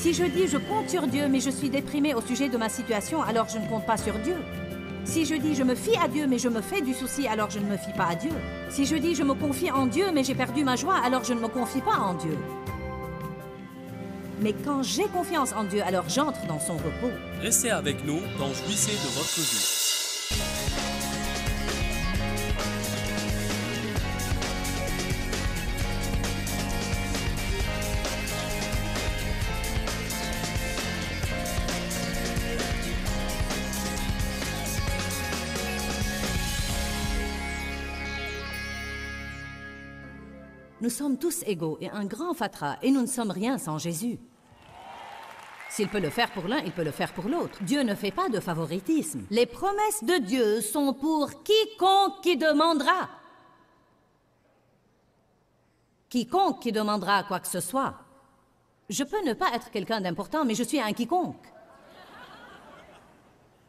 Si je dis je compte sur Dieu, mais je suis déprimé au sujet de ma situation, alors je ne compte pas sur Dieu. Si je dis je me fie à Dieu, mais je me fais du souci, alors je ne me fie pas à Dieu. Si je dis je me confie en Dieu, mais j'ai perdu ma joie, alors je ne me confie pas en Dieu. Mais quand j'ai confiance en Dieu, alors j'entre dans son repos. Restez avec nous dans Jouissez de votre vie. Nous sommes tous égaux et un grand fatras, et nous ne sommes rien sans Jésus. S'il peut le faire pour l'un, il peut le faire pour l'autre. Dieu ne fait pas de favoritisme. Les promesses de Dieu sont pour quiconque qui demandera. Quiconque qui demandera quoi que ce soit. Je peux ne pas être quelqu'un d'important, mais je suis un quiconque.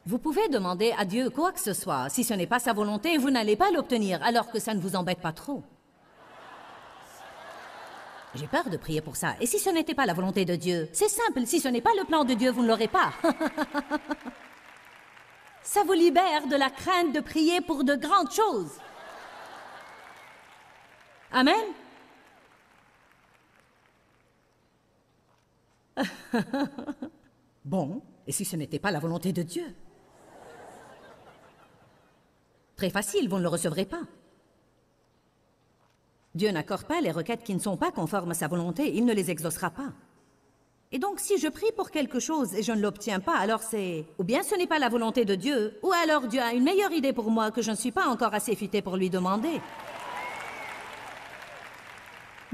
Vous pouvez demander à Dieu quoi que ce soit. Si ce n'est pas sa volonté, vous n'allez pas l'obtenir, alors que ça ne vous embête pas trop. J'ai peur de prier pour ça. Et si ce n'était pas la volonté de Dieu? C'est simple, si ce n'est pas le plan de Dieu, vous ne l'aurez pas. Ça vous libère de la crainte de prier pour de grandes choses. Amen? Bon, et si ce n'était pas la volonté de Dieu? Très facile, vous ne le recevrez pas. Dieu n'accorde pas les requêtes qui ne sont pas conformes à sa volonté, il ne les exaucera pas. Et donc, si je prie pour quelque chose et je ne l'obtiens pas, alors c'est... Ou bien ce n'est pas la volonté de Dieu, ou alors Dieu a une meilleure idée pour moi que je ne suis pas encore assez futé pour lui demander.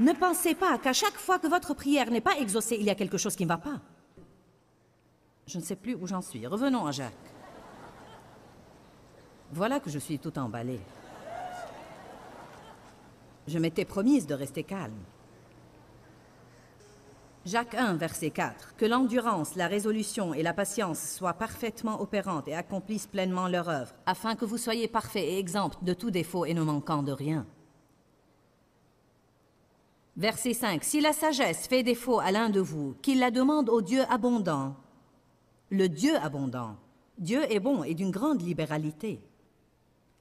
Ne pensez pas qu'à chaque fois que votre prière n'est pas exaucée, il y a quelque chose qui ne va pas. Je ne sais plus où j'en suis. Revenons à Jacques. Voilà que je suis tout emballé. Je m'étais promise de rester calme. Jacques 1, verset 4. « Que l'endurance, la résolution et la patience soient parfaitement opérantes et accomplissent pleinement leur œuvre, afin que vous soyez parfaits et exempts de tout défaut et ne manquant de rien. » Verset 5. « Si la sagesse fait défaut à l'un de vous, qu'il la demande au Dieu abondant. » Le Dieu abondant. Dieu est bon et d'une grande libéralité.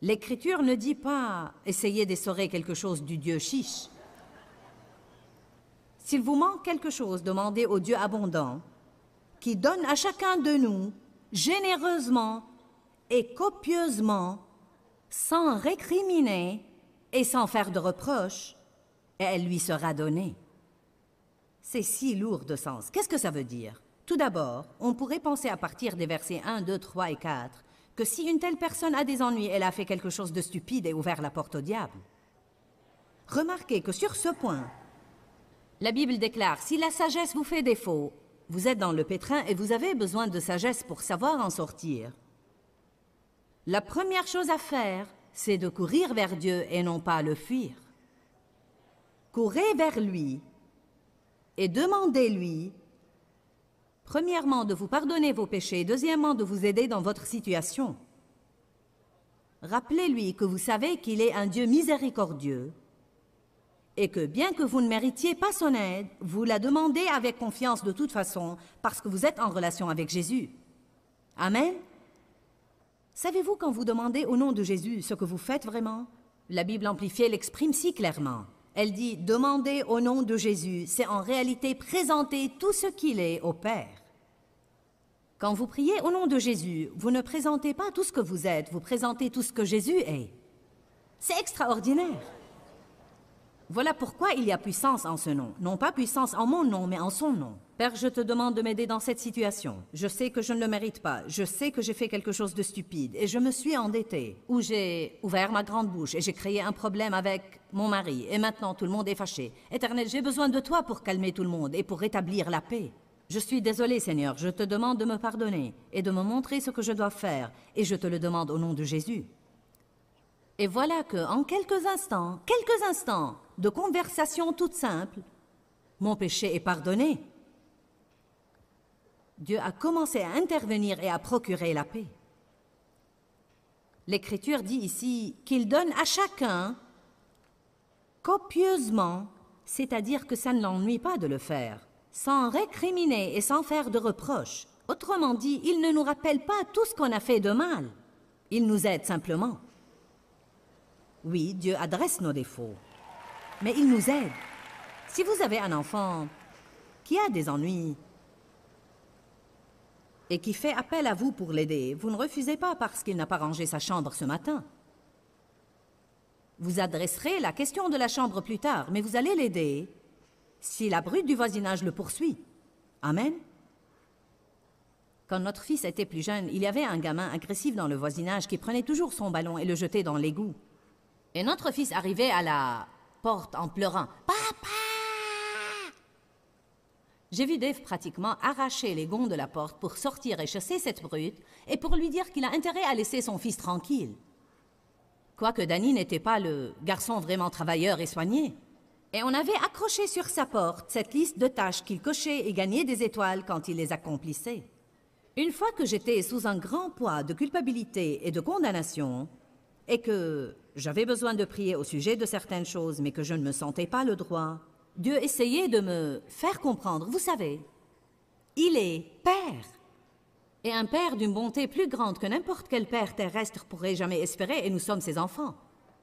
L'Écriture ne dit pas « essayez d'essorer quelque chose du Dieu chiche ». S'il vous manque quelque chose, demandez au Dieu abondant, qui donne à chacun de nous, généreusement et copieusement, sans récriminer et sans faire de reproches, et elle lui sera donnée. C'est si lourd de sens. Qu'est-ce que ça veut dire? Tout d'abord, on pourrait penser à partir des versets 1, 2, 3 et 4, que si une telle personne a des ennuis, elle a fait quelque chose de stupide et ouvert la porte au diable. Remarquez que sur ce point, la Bible déclare, si la sagesse vous fait défaut, vous êtes dans le pétrin et vous avez besoin de sagesse pour savoir en sortir. La première chose à faire, c'est de courir vers Dieu et non pas le fuir. Courez vers lui et demandez-lui, premièrement, de vous pardonner vos péchés, deuxièmement, de vous aider dans votre situation. Rappelez-lui que vous savez qu'il est un Dieu miséricordieux et que bien que vous ne méritiez pas son aide, vous la demandez avec confiance de toute façon parce que vous êtes en relation avec Jésus. Amen. Savez-vous quand vous demandez au nom de Jésus ce que vous faites vraiment? La Bible amplifiée l'exprime si clairement. Elle dit « Demander au nom de Jésus », c'est en réalité présenter tout ce qu'il est au Père. Quand vous priez au nom de Jésus, vous ne présentez pas tout ce que vous êtes, vous présentez tout ce que Jésus est. C'est extraordinaire. Voilà pourquoi il y a puissance en ce nom. Non pas puissance en mon nom, mais en son nom. Père, je te demande de m'aider dans cette situation. Je sais que je ne le mérite pas. Je sais que j'ai fait quelque chose de stupide et je me suis endettée. Ou j'ai ouvert ma grande bouche et j'ai créé un problème avec mon mari. Et maintenant, tout le monde est fâché. Éternel, j'ai besoin de toi pour calmer tout le monde et pour rétablir la paix. Je suis désolée, Seigneur. Je te demande de me pardonner et de me montrer ce que je dois faire. Et je te le demande au nom de Jésus. Et voilà qu'en quelques instants de conversation toute simple, mon péché est pardonné. Dieu a commencé à intervenir et à procurer la paix. L'Écriture dit ici qu'il donne à chacun copieusement, c'est-à-dire que ça ne l'ennuie pas de le faire. sans récriminer et sans faire de reproches. Autrement dit, il ne nous rappelle pas tout ce qu'on a fait de mal. Il nous aide simplement. Oui, Dieu adresse nos défauts, mais il nous aide. Si vous avez un enfant qui a des ennuis et qui fait appel à vous pour l'aider, vous ne refusez pas parce qu'il n'a pas rangé sa chambre ce matin. Vous adresserez la question de la chambre plus tard, mais vous allez l'aider si la brute du voisinage le poursuit. Amen. Quand notre fils était plus jeune, il y avait un gamin agressif dans le voisinage qui prenait toujours son ballon et le jetait dans l'égout. Et notre fils arrivait à la porte en pleurant. « Papa !» J'ai vu Dave pratiquement arracher les gonds de la porte pour sortir et chasser cette brute et pour lui dire qu'il a intérêt à laisser son fils tranquille. Quoique Danny n'était pas le garçon vraiment travailleur et soigné. Et on avait accroché sur sa porte cette liste de tâches qu'il cochait et gagnait des étoiles quand il les accomplissait. Une fois que j'étais sous un grand poids de culpabilité et de condamnation, et que j'avais besoin de prier au sujet de certaines choses, mais que je ne me sentais pas le droit, Dieu essayait de me faire comprendre. Vous savez, il est Père. Et un Père d'une bonté plus grande que n'importe quel Père terrestre pourrait jamais espérer, et nous sommes ses enfants.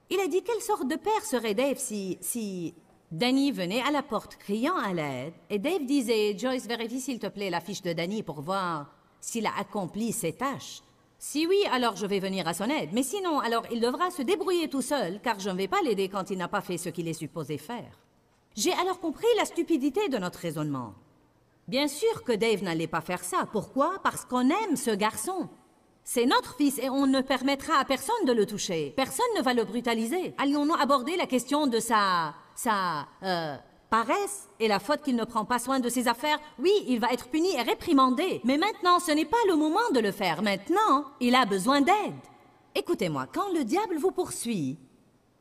Il a dit quelle sorte de Père serait Dave si Danny venait à la porte criant à l'aide, et Dave disait « Joyce, vérifie s'il te plaît la fiche de Danny pour voir s'il a accompli ses tâches. Si oui, alors je vais venir à son aide, mais sinon, alors il devra se débrouiller tout seul, car je ne vais pas l'aider quand il n'a pas fait ce qu'il est supposé faire. » J'ai alors compris la stupidité de notre raisonnement. Bien sûr que Dave n'allait pas faire ça. Pourquoi? Parce qu'on aime ce garçon. C'est notre fils et on ne permettra à personne de le toucher. Personne ne va le brutaliser. Allions-nous aborder la question de sa paresse et la faute qu'il ne prend pas soin de ses affaires? Oui, il va être puni et réprimandé. Mais maintenant, ce n'est pas le moment de le faire. Maintenant, il a besoin d'aide. Écoutez-moi, quand le diable vous poursuit,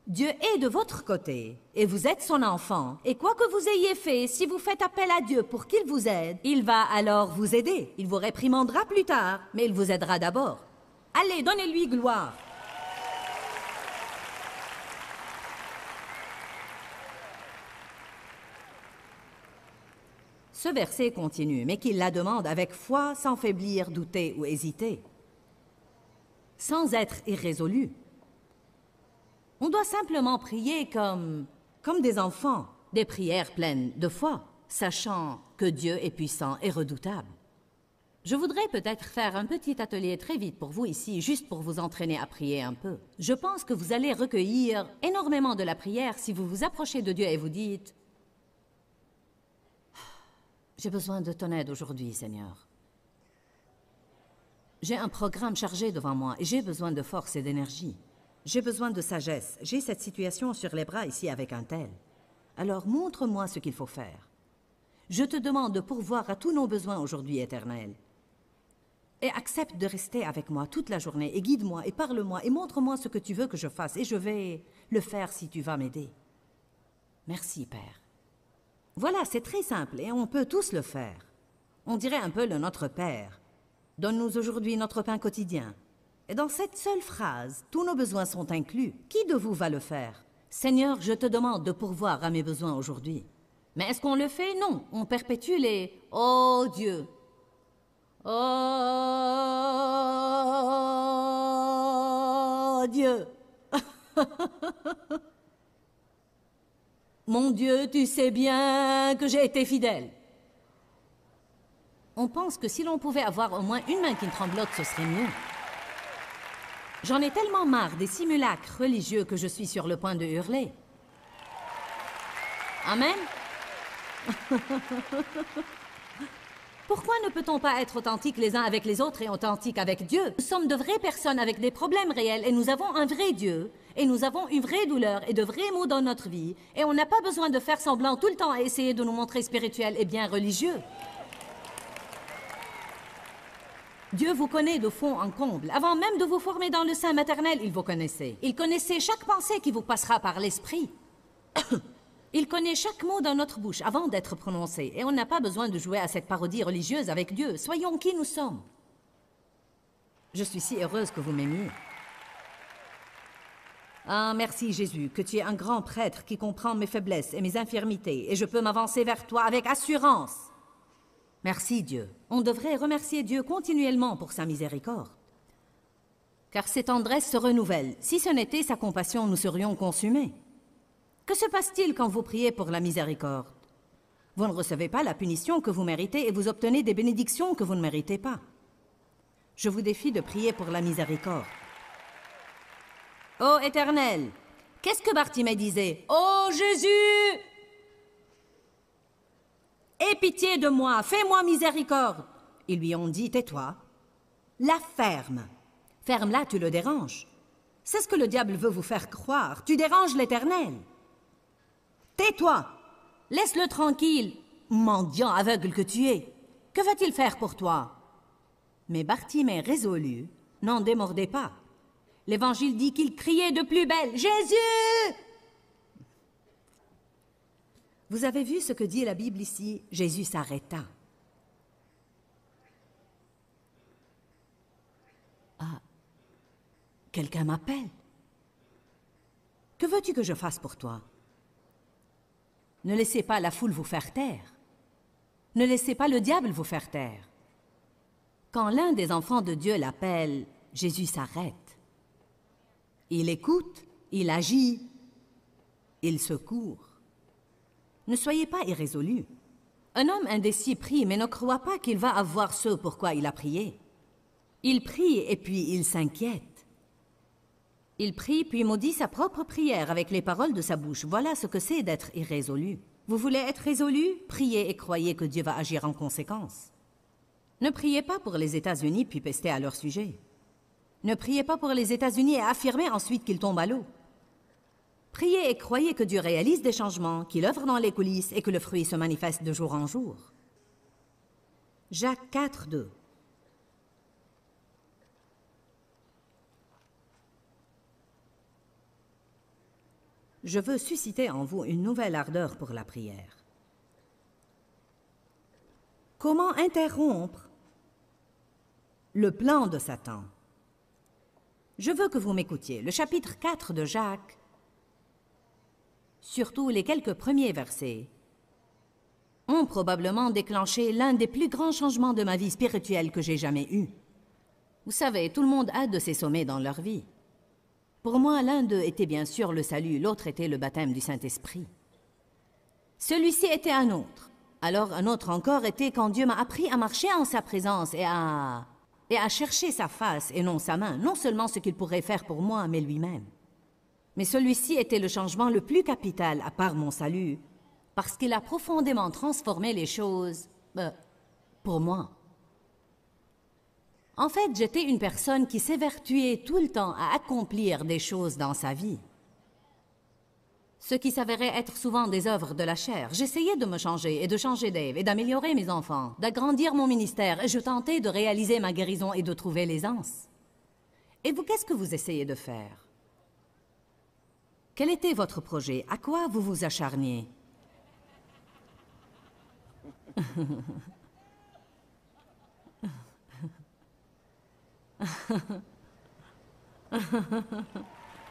Dieu est de votre côté, et vous êtes son enfant. Et quoi que vous ayez fait, si vous faites appel à Dieu pour qu'il vous aide, il va alors vous aider. Il vous réprimandera plus tard, mais il vous aidera d'abord. Allez, donnez-lui gloire. Ce verset continue, mais qu'il la demande avec foi, sans faiblir, douter ou hésiter. Sans être irrésolu. On doit simplement prier comme des enfants, des prières pleines de foi, sachant que Dieu est puissant et redoutable. Je voudrais peut-être faire un petit atelier très vite pour vous ici, juste pour vous entraîner à prier un peu. Je pense que vous allez recueillir énormément de la prière si vous vous approchez de Dieu et vous dites « J'ai besoin de ton aide aujourd'hui, Seigneur. J'ai un programme chargé devant moi et j'ai besoin de force et d'énergie. J'ai besoin de sagesse. J'ai cette situation sur les bras ici avec un tel. Alors montre-moi ce qu'il faut faire. Je te demande de pourvoir à tous nos besoins aujourd'hui, Éternel. Et accepte de rester avec moi toute la journée et guide-moi et parle-moi et montre-moi ce que tu veux que je fasse et je vais le faire si tu vas m'aider. Merci, Père. » Voilà, c'est très simple et on peut tous le faire. On dirait un peu le Notre Père. Donne-nous aujourd'hui notre pain quotidien. Et dans cette seule phrase, tous nos besoins sont inclus. Qui de vous va le faire? Seigneur, je te demande de pourvoir à mes besoins aujourd'hui. Mais est-ce qu'on le fait? Non. On perpétue les « Oh Dieu ». Oh Dieu. Mon Dieu, tu sais bien que j'ai été fidèle. On pense que si l'on pouvait avoir au moins une main qui ne tremblote, ce serait mieux. J'en ai tellement marre des simulacres religieux que je suis sur le point de hurler. Amen. Pourquoi ne peut-on pas être authentiques les uns avec les autres et authentiques avec Dieu? Nous sommes de vraies personnes avec des problèmes réels et nous avons un vrai Dieu et nous avons une vraie douleur et de vrais maux dans notre vie et on n'a pas besoin de faire semblant tout le temps à essayer de nous montrer spirituels et bien religieux. Dieu vous connaît de fond en comble. Avant même de vous former dans le sein maternel, il vous connaissait. Il connaissait chaque pensée qui vous passera par l'esprit. Il connaît chaque mot dans notre bouche avant d'être prononcé. Et on n'a pas besoin de jouer à cette parodie religieuse avec Dieu. Soyons qui nous sommes. Je suis si heureuse que vous m'aimiez. Ah, merci Jésus, que tu es un grand prêtre qui comprend mes faiblesses et mes infirmités. Et je peux m'avancer vers toi avec assurance. Merci Dieu. On devrait remercier Dieu continuellement pour sa miséricorde. Car ses tendresses se renouvellent. Si ce n'était sa compassion, nous serions consumés. Que se passe-t-il quand vous priez pour la miséricorde? Vous ne recevez pas la punition que vous méritez et vous obtenez des bénédictions que vous ne méritez pas. Je vous défie de prier pour la miséricorde. Ô Éternel, qu'est-ce que Bartimée disait? Ô Jésus! Aie pitié de moi, fais-moi miséricorde. Ils lui ont dit, tais-toi. La ferme. Ferme-la, tu le déranges. C'est ce que le diable veut vous faire croire. Tu déranges l'Éternel. Tais-toi. Laisse-le tranquille, mendiant aveugle que tu es. Que va-t-il faire pour toi? Mais Bartimée résolu, n'en démordait pas. L'Évangile dit qu'il criait de plus belle, « Jésus !» Vous avez vu ce que dit la Bible ici? Jésus s'arrêta. Ah, quelqu'un m'appelle. Que veux-tu que je fasse pour toi? Ne laissez pas la foule vous faire taire. Ne laissez pas le diable vous faire taire. Quand l'un des enfants de Dieu l'appelle, Jésus s'arrête. Il écoute, il agit, il secourt. Ne soyez pas irrésolus. Un homme indécis prie, mais ne croit pas qu'il va avoir ce pourquoi il a prié. Il prie et puis il s'inquiète. Il prie puis maudit sa propre prière avec les paroles de sa bouche. Voilà ce que c'est d'être irrésolu. Vous voulez être résolu? Priez et croyez que Dieu va agir en conséquence. Ne priez pas pour les États-Unis puis pestez à leur sujet. Ne priez pas pour les États-Unis et affirmez ensuite qu'ils tombent à l'eau. Priez et croyez que Dieu réalise des changements, qu'il œuvre dans les coulisses et que le fruit se manifeste de jour en jour. Jacques 4, 2. Je veux susciter en vous une nouvelle ardeur pour la prière. Comment interrompre le plan de Satan? Je veux que vous m'écoutiez. Le chapitre 4 de Jacques, surtout les quelques premiers versets, ont probablement déclenché l'un des plus grands changements de ma vie spirituelle que j'ai jamais eu. Vous savez, tout le monde a de ces sommets dans leur vie. Pour moi, l'un d'eux était bien sûr le salut, l'autre était le baptême du Saint-Esprit. Celui-ci était un autre. Alors un autre encore était quand Dieu m'a appris à marcher en sa présence et à chercher sa face et non sa main, non seulement ce qu'il pourrait faire pour moi, mais lui-même. Mais celui-ci était le changement le plus capital, à part mon salut, parce qu'il a profondément transformé les choses, pour moi. En fait, j'étais une personne qui s'évertuait tout le temps à accomplir des choses dans sa vie. Ce qui s'avérait être souvent des œuvres de la chair. J'essayais de me changer et de changer Dave et d'améliorer mes enfants, d'agrandir mon ministère et je tentais de réaliser ma guérison et de trouver l'aisance. Et vous, qu'est-ce que vous essayez de faire? Quel était votre projet? À quoi vous vous acharniez?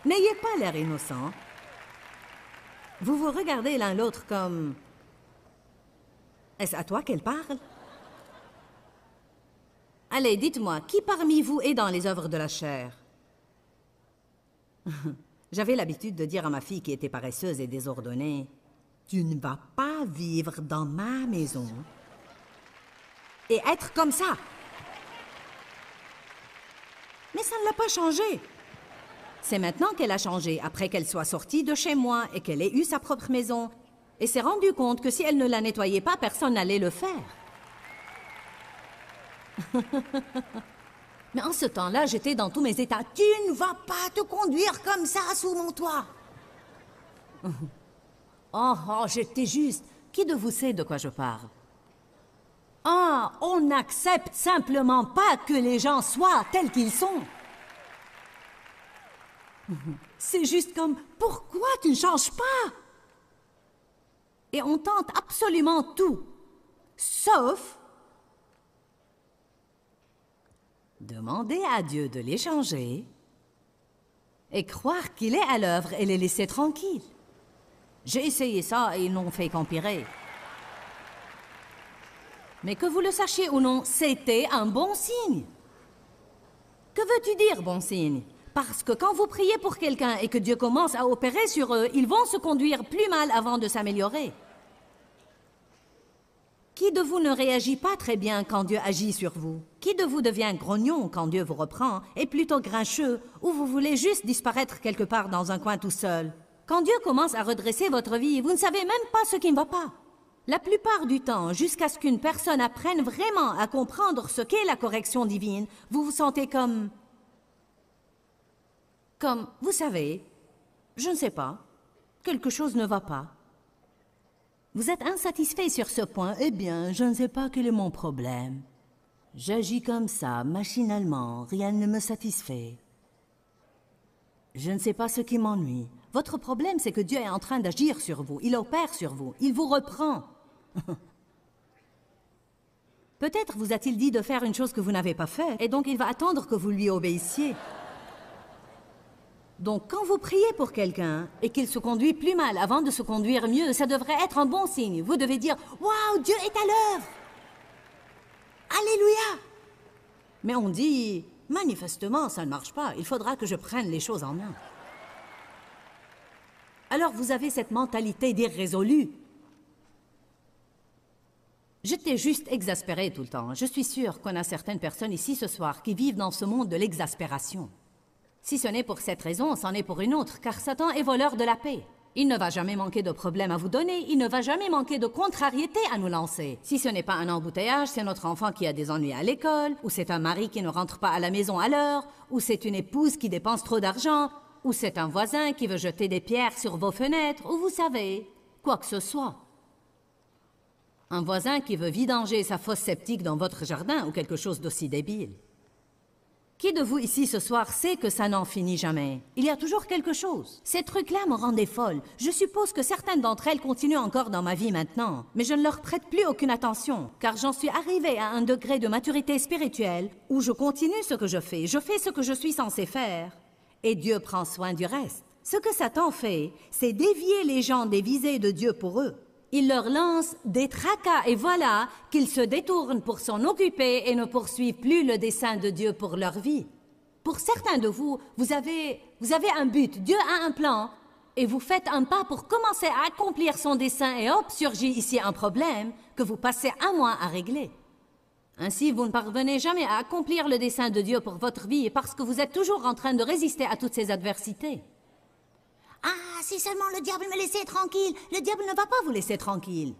N'ayez pas l'air innocent. Vous vous regardez l'un l'autre comme... Est-ce à toi qu'elle parle? Allez, dites-moi, qui parmi vous est dans les œuvres de la chair? J'avais l'habitude de dire à ma fille qui était paresseuse et désordonnée, « Tu ne vas pas vivre dans ma maison et être comme ça. » Mais ça ne l'a pas changé. C'est maintenant qu'elle a changé, après qu'elle soit sortie de chez moi et qu'elle ait eu sa propre maison, et s'est rendue compte que si elle ne la nettoyait pas, personne n'allait le faire. Mais en ce temps-là, j'étais dans tous mes états. « Tu ne vas pas te conduire comme ça sous mon toit. » Oh, j'étais juste. Qui de vous sait de quoi je parle? Ah, on n'accepte simplement pas que les gens soient tels qu'ils sont. C'est juste comme, pourquoi tu ne changes pas? Et on tente absolument tout, sauf demander à Dieu de les changer et croire qu'il est à l'œuvre et les laisser tranquilles. J'ai essayé ça et ils n'ont fait qu'empirer. Mais que vous le sachiez ou non, c'était un bon signe. Que veux-tu dire, bon signe? Parce que quand vous priez pour quelqu'un et que Dieu commence à opérer sur eux, ils vont se conduire plus mal avant de s'améliorer. Qui de vous ne réagit pas très bien quand Dieu agit sur vous? Qui de vous devient grognon quand Dieu vous reprend, et plutôt grincheux, ou vous voulez juste disparaître quelque part dans un coin tout seul? Quand Dieu commence à redresser votre vie, vous ne savez même pas ce qui ne va pas. La plupart du temps, jusqu'à ce qu'une personne apprenne vraiment à comprendre ce qu'est la correction divine, vous vous sentez comme, vous savez, je ne sais pas, quelque chose ne va pas. Vous êtes insatisfait sur ce point. Eh bien, je ne sais pas quel est mon problème. J'agis comme ça, machinalement, rien ne me satisfait. Je ne sais pas ce qui m'ennuie. Votre problème, c'est que Dieu est en train d'agir sur vous. Il opère sur vous. Il vous reprend. Peut-être vous a-t-il dit de faire une chose que vous n'avez pas faite, et donc il va attendre que vous lui obéissiez. Donc, quand vous priez pour quelqu'un et qu'il se conduit plus mal avant de se conduire mieux, ça devrait être un bon signe. Vous devez dire « Waouh, Dieu est à l'œuvre! Alléluia !» Mais on dit « Manifestement, ça ne marche pas. Il faudra que je prenne les choses en main. » Alors, vous avez cette mentalité d'irrésolu. J'étais juste exaspérée tout le temps. Je suis sûre qu'on a certaines personnes ici ce soir qui vivent dans ce monde de l'exaspération. Si ce n'est pour cette raison, c'en est pour une autre, car Satan est voleur de la paix. Il ne va jamais manquer de problèmes à vous donner, il ne va jamais manquer de contrariétés à nous lancer. Si ce n'est pas un embouteillage, c'est notre enfant qui a des ennuis à l'école, ou c'est un mari qui ne rentre pas à la maison à l'heure, ou c'est une épouse qui dépense trop d'argent, ou c'est un voisin qui veut jeter des pierres sur vos fenêtres, ou vous savez, quoi que ce soit. Un voisin qui veut vidanger sa fosse septique dans votre jardin, ou quelque chose d'aussi débile. Qui de vous ici ce soir sait que ça n'en finit jamais? Il y a toujours quelque chose. Ces trucs-là me rendaient folle. Je suppose que certaines d'entre elles continuent encore dans ma vie maintenant, mais je ne leur prête plus aucune attention, car j'en suis arrivée à un degré de maturité spirituelle où je continue ce que je fais ce que je suis censée faire, et Dieu prend soin du reste. Ce que Satan fait, c'est dévier les gens des visées de Dieu pour eux. Il leur lance des tracas et voilà qu'ils se détournent pour s'en occuper et ne poursuivent plus le dessein de Dieu pour leur vie. Pour certains de vous, vous avez un but, Dieu a un plan, et vous faites un pas pour commencer à accomplir son dessein et hop, surgit ici un problème que vous passez un mois à régler. Ainsi, vous ne parvenez jamais à accomplir le dessein de Dieu pour votre vie parce que vous êtes toujours en train de résister à toutes ces adversités. Ah, si seulement le diable me laissait tranquille. Le diable ne va pas vous laisser tranquille.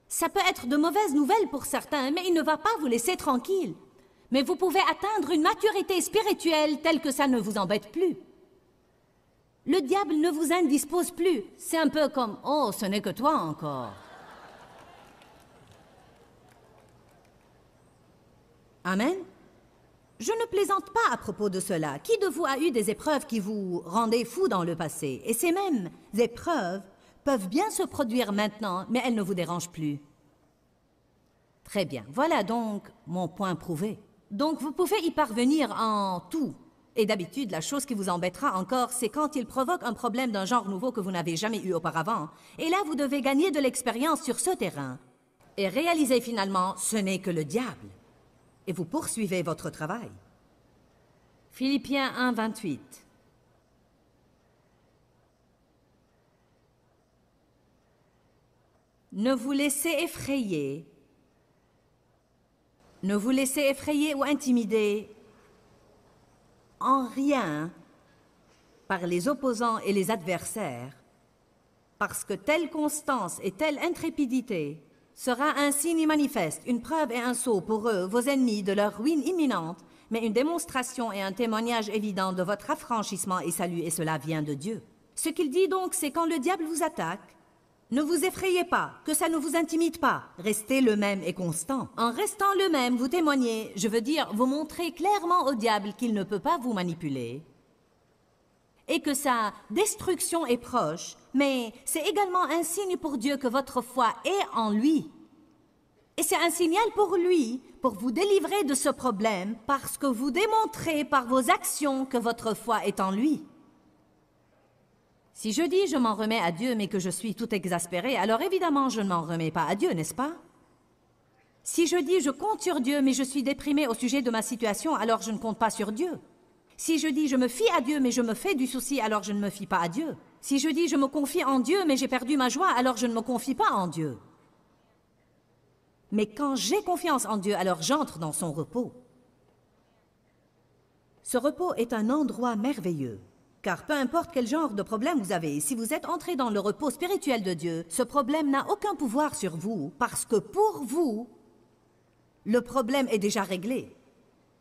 Ça peut être de mauvaises nouvelles pour certains, mais il ne va pas vous laisser tranquille. Mais vous pouvez atteindre une maturité spirituelle telle que ça ne vous embête plus. Le diable ne vous indispose plus. C'est un peu comme « Oh, ce n'est que toi encore ». Amen. Je ne plaisante pas à propos de cela. Qui de vous a eu des épreuves qui vous rendaient fou dans le passé? Et ces mêmes épreuves peuvent bien se produire maintenant, mais elles ne vous dérangent plus. Très bien. Voilà donc mon point prouvé. Donc vous pouvez y parvenir en tout. Et d'habitude, la chose qui vous embêtera encore, c'est quand il provoque un problème d'un genre nouveau que vous n'avez jamais eu auparavant. Et là, vous devez gagner de l'expérience sur ce terrain. Et réaliser finalement, ce n'est que le diable. Et vous poursuivez votre travail. Philippiens 1, 28. Ne vous laissez effrayer ou intimider en rien par les opposants et les adversaires, parce que telle constance et telle intrépidité sera un signe manifeste, une preuve et un sceau pour eux, vos ennemis, de leur ruine imminente, mais une démonstration et un témoignage évident de votre affranchissement et salut, et cela vient de Dieu. Ce qu'il dit donc, c'est quand le diable vous attaque, ne vous effrayez pas, que ça ne vous intimide pas, restez le même et constant. En restant le même, vous témoignez, je veux dire, vous montrez clairement au diable qu'il ne peut pas vous manipuler, et que sa destruction est proche, mais c'est également un signe pour Dieu que votre foi est en lui. Et c'est un signal pour lui, pour vous délivrer de ce problème, parce que vous démontrez par vos actions que votre foi est en lui. Si je dis je m'en remets à Dieu, mais que je suis tout exaspéré, alors évidemment je ne m'en remets pas à Dieu, n'est-ce pas? Si je dis je compte sur Dieu, mais je suis déprimé au sujet de ma situation, alors je ne compte pas sur Dieu. Si je dis je me fie à Dieu, mais je me fais du souci, alors je ne me fie pas à Dieu. Si je dis je me confie en Dieu, mais j'ai perdu ma joie, alors je ne me confie pas en Dieu. Mais quand j'ai confiance en Dieu, alors j'entre dans son repos. Ce repos est un endroit merveilleux, car peu importe quel genre de problème vous avez, si vous êtes entré dans le repos spirituel de Dieu, ce problème n'a aucun pouvoir sur vous, parce que pour vous, le problème est déjà réglé.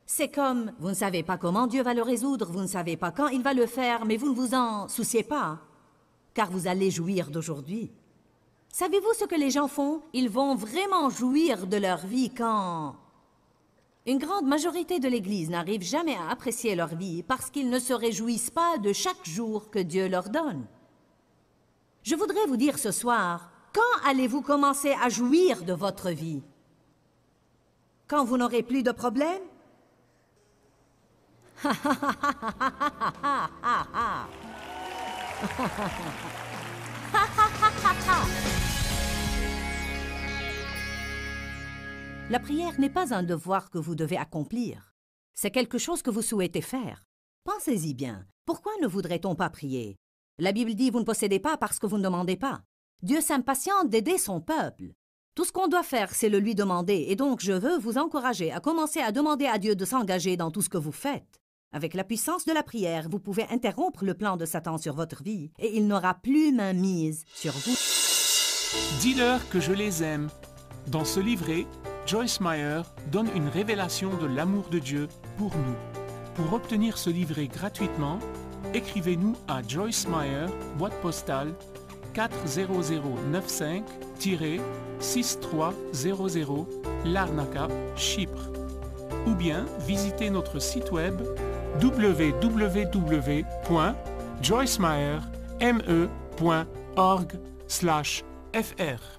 C'est comme, vous ne savez pas comment Dieu va le résoudre, vous ne savez pas quand il va le faire, mais vous ne vous en souciez pas, car vous allez jouir d'aujourd'hui. Savez-vous ce que les gens font? Ils vont vraiment jouir de leur vie quand... Une grande majorité de l'Église n'arrive jamais à apprécier leur vie parce qu'ils ne se réjouissent pas de chaque jour que Dieu leur donne. Je voudrais vous dire ce soir, quand allez-vous commencer à jouir de votre vie? Quand vous n'aurez plus de problèmes? La prière n'est pas un devoir que vous devez accomplir. C'est quelque chose que vous souhaitez faire. Pensez-y bien. Pourquoi ne voudrait-on pas prier? La Bible dit « Vous ne possédez pas parce que vous ne demandez pas ». Dieu s'impatiente d'aider son peuple. Tout ce qu'on doit faire, c'est le lui demander. Et donc, je veux vous encourager à commencer à demander à Dieu de s'engager dans tout ce que vous faites. Avec la puissance de la prière, vous pouvez interrompre le plan de Satan sur votre vie et il n'aura plus main mise sur vous. Dis-leur que je les aime. Dans ce livret, Joyce Meyer donne une révélation de l'amour de Dieu pour nous. Pour obtenir ce livret gratuitement, écrivez-nous à Joyce Meyer, boîte postale 40095-6300 Larnaca, Chypre. Ou bien visitez notre site web www.joycemeyer.org/fr.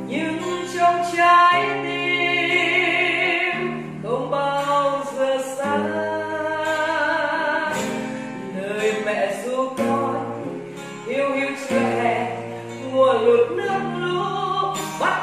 nhưng trong trái tim không bao mẹ giúp con hiu hiu chưa hè mùa lụt nước lũ bắt